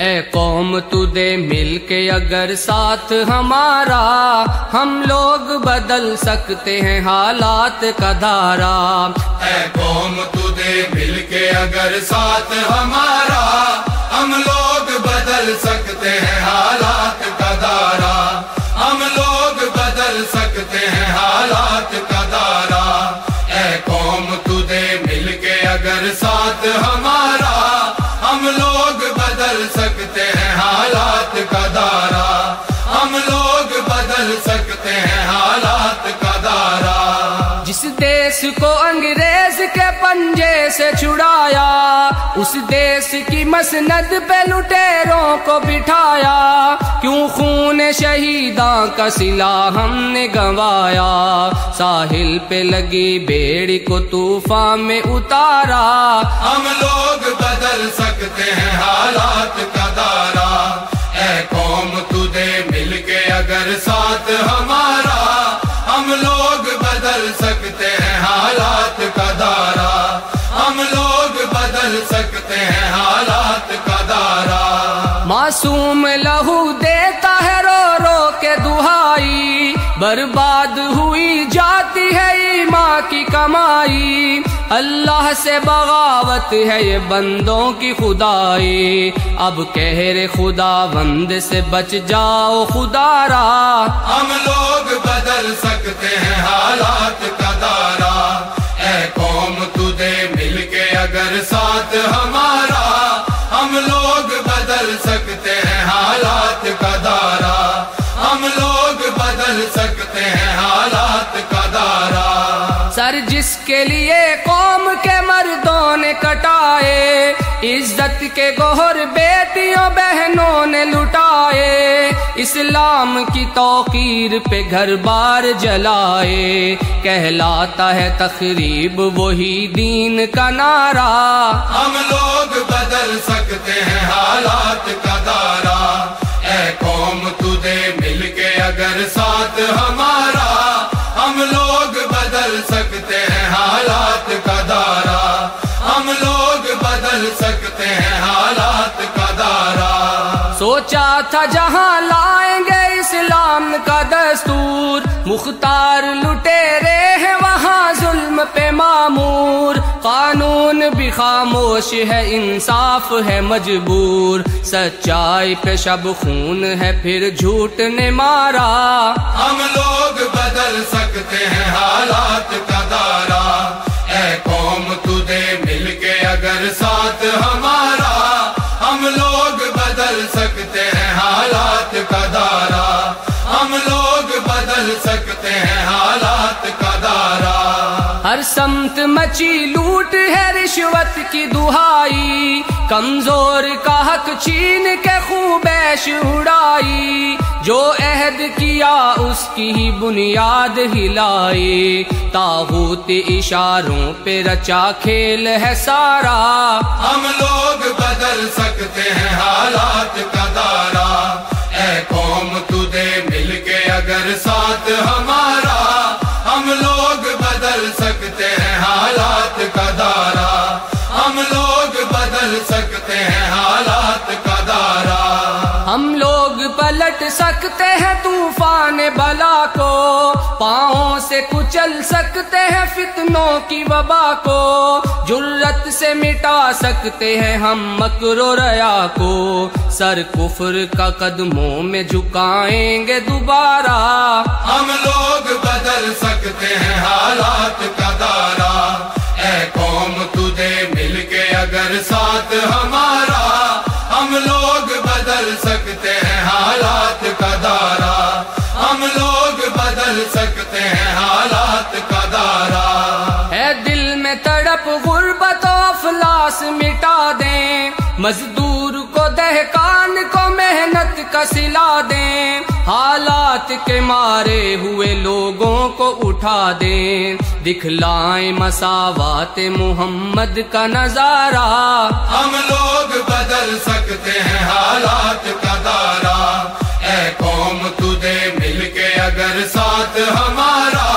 اے قوم تو دے مل کے اگر ساتھ ہمارا، ہم لوگ بدل سکتے ہیں حالات کا دھارا۔ اے قوم تو دے مل کے اگر ساتھ ہمارا، ہم لوگ بدل سکتے ہیں حالات کا دھارا، ہم لوگ بدل سکتے ہیں حالات کا دھارا۔ اے قوم تو دے مل کے اگر ساتھ ہمارا، ہم لوگ بدل سکتے ہیں حالات کا دھارا، ہم لوگ بدل سکتے ہیں حالات کا دھارا۔ جس دیس کو انگریز کے پنجے سے چھڑایا، اس دیس کی مسند پہ لٹیروں کو بٹھایا، کیوں خون شہیداں کا صلہ ہم نے گنوایا، ساحل پہ لگی بیڑی کو طوفان میں اتارا۔ ہم لوگ بدل سکتے ہیں حالات کا دھارا۔ اے قوم تو دے مل کے اگر ساتھ ہمارا، ہم لوگ بدل سکتے ہیں حالات کا دھارا، ہم لوگ بدل سکتے ہیں حالات کا دھارا۔ معصوم لہو دیتا ہے رو رو کے دہائی، برباد ہوئی جاتی ہے ایمان کی کمائی، اللہ سے بغاوت ہے یہ بندوں کی خدائی، اب کہر خداوند سے بچ جاؤ خدا را۔ ہم لوگ بدل سکتے ہیں حالات کا دھارا۔ اے قوم تو دے مل کے اگر ساتھ ہمارا، ہم لوگ بدل سکتے ہیں حالات کا دھارا، ہم لوگ بدل سکتے ہیں حالات کا دھارا۔ سر جس کے لیے قوم کے مردوں نے کٹائے، عزت کے گوہر بیٹیوں بہنوں نے لٹائے، اسلام کی توقیر پہ گھر بار جلائے، کہلاتا ہے تخریب وہی دین کا نعرہ۔ ہم لوگ بدل سکتے ہیں حالات کا دھارا۔ اے قوم تو دے مل کے اگر ساتھ ہمارا، ہم لوگ بدل سکتے ہیں حالات کا دھارا، ہم لوگ بدل سکتے ہیں حالات کا دھارا۔ سوچا تھا جہاں لائیں گے اسلام کا دستور، مختار لٹیرے ہیں وہاں ظلم پہ معمور، قانون بھی خاموش ہے انصاف ہے مجبور، سچائی پہ شب خون ہے پھر جھوٹ نے مارا۔ ہم لوگ بدل سکتے ہیں حالات کا دھارا۔ اے قوم تو دے مل کے اگر ساتھ ہمارا، ہم لوگ بدل سکتے ہیں حالات کا دھارا، ہم لوگ بدل سکتے ہیں حالات کا دھارا۔ ہر سمت مچی لوٹ ہے رشوت کی دہائی، کمزور کا حق چھین کے خوب عیش اڑائی، جو عہد کیا اس کی ہی بنیاد ہلائی، طاغوت اشاروں پہ رچا کھیل ہے سارا۔ ہم لوگ بدل سکتے ہیں حالات کا دھارا۔ اے قوم تو دے مل کے اگر ساتھ ہمارا، ہم لوگ بدل سکتے ہیں حالات کا دھارا، ہم لوگ بدل سکتے ہیں حالات کا دھارا۔ ہم لوگ پلٹ سکتے ہیں طوفان بلا کو، پاؤں سے کچل سکتے ہیں فتنوں کی وبا کو، جرت سے مٹا سکتے ہیں ہم مکر و ریا کو، سر کفر کا قدموں میں جھکائیں گے دوبارہ۔ ہم لوگ بدل سکتے ہیں حالات کا دھارا۔ اے قوم تو دے مل کے اگر ساتھ ہمارا، ہم لوگ بدل سکتے ہیں حالات کا دھارا، ہم لوگ بدل سکتے ہیں حالات کا دھارا۔ ہے دل میں تڑپ غربت و افلاس مٹا دیں، مزدور کو دہقان کو محنت کا صلہ دیں، حالات کے مارے ہوئے لوگوں کو اٹھا دیں، دکھلائیں مساوات محمد کا نظارہ۔ ہم لوگ بدل سکتے ہیں حالات کا دھارا۔ اے قوم تو دے مل کے اگر ساتھ ہمارا،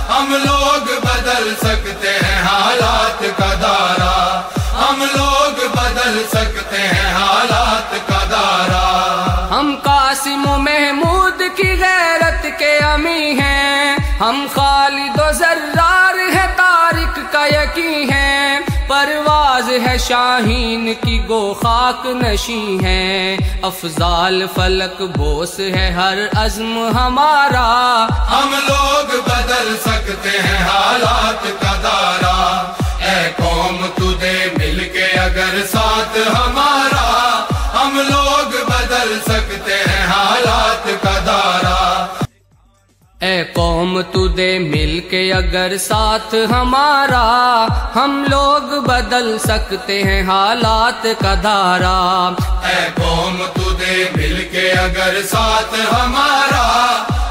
ہم لوگ بدل سکتے ہیں حالات کا دھارا، ہم لوگ بدل سکتے ہیں حالات کا دھارا۔ ہم خالد و زرار ہے طارق کا یقین ہے، پرواز ہے شاہین کی گو خاک نشیں ہے، افضال فلک بوس ہے ہر عزم ہمارا، ہم لوگ بدل سکتے ہیں حالات کا دارا، اے قوم تو دے مل کے اگر ساتھ ہمارا، ہم لوگ بدل سکتے ہیں حالات کا دارا، اے قوم تو دے مل کے اگر ساتھ ہمارا، ہم لوگ بدل سکتے ہیں حالات کا دھارا، اے قوم تو دے مل کے اگر ساتھ ہمارا،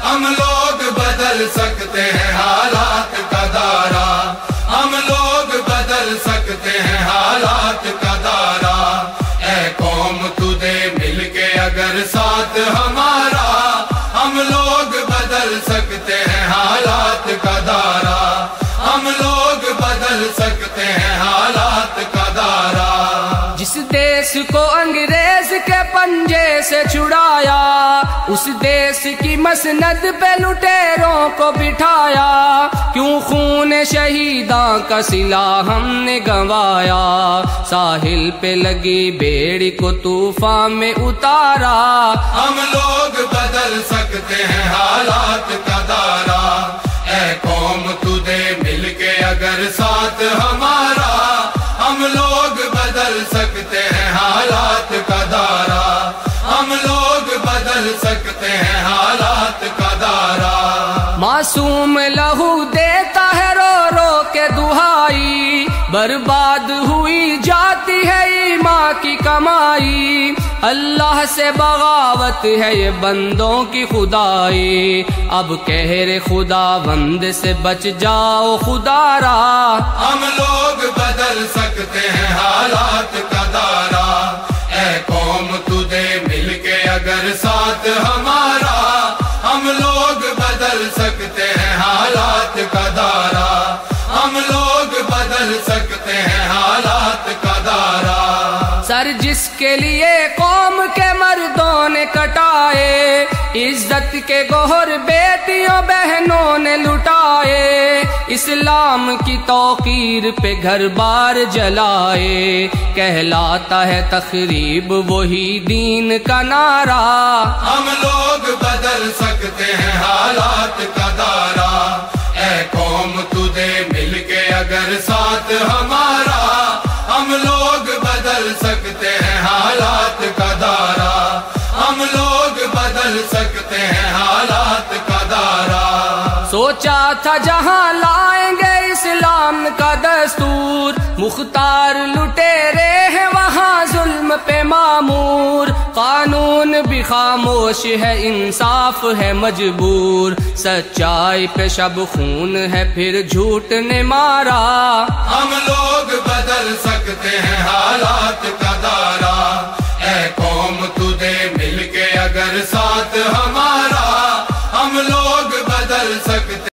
ہم لوگ بدل سکتے ہیں حالات کا دارا، ہم لوگ بدل سکتے ہیں حالات کا دارا، اے قوم تو دے مل کے اگر ساتھ ہمارا، ہم لوگ بدل سکتے ہیں حالات کا دارا، ہم لوگ بدل سکتے ہیں حالات کا دارا، جس دیس کو انگریز کے پنجے سے چھڑایا، اس دیس کی مسند پہ لٹیروں کو بٹھایا، کیوں خون شہیداں کا صلہ ہم نے گنوایا، ساحل پہ لگی بیڑی کو طوفان میں اتارا، ہم لوگ بدل سکتے ہیں حالات کا دارا، اے قوم تو دے مل کے اگر ساتھ ہمارا، ہم لوگ بدل سکتے ہیں حالات کا دارا، ہم لوگ بدل سکتے ہیں حالات کا دارا، معصوم لہو دیتا ہے رو رو کے دہائی، برباد ہوئی جاتی ہے ایمان کی کمائی، اللہ سے بغاوت ہے یہ بندوں کی خدائی، اب قہر خدا بند سے بچ جاؤ خدا را، ہم لوگ بدل سکتے ہیں حالات کا دارا، اے قوم تو دے مل کے اگر ساتھ ہمارا، ہم لوگ بدل سکتے ہیں حالات کا دارا، ہم لوگ بدل سکتے ہیں حالات کا دارا، سر جس کے لیے قوم کے مردوں نے کٹائے، عزت کے گوہر بیٹیوں بہنوں نے لٹائے، اسلام کی توقیر پہ گھر بار جلائے، کہلاتا ہے تخریب وہی دین کا نعرہ، ہم لوگ بدل سکتے ہیں حالات کا دارا، اے قوم تو دے مل کے اگر ساتھ ہمارا، ہم لوگ بدل سکتے ہیں حالات کا دارا، ہم لوگ بدل سکتے ہیں حالات کا دارا، سوچا تھا جہاں لائیں گے اسلام کا دستور، مختار لٹیرے ہیں وہاں ظلم پہ معمور، قانون بھی خاموش ہے انصاف ہے مجبور، سچائی پہ شب خون ہے پھر جھوٹ نے مارا، ہم لوگ بدل سکتے ہیں حالات کا دارا، اے قوم تو دے مل کے اگر ساتھ ہم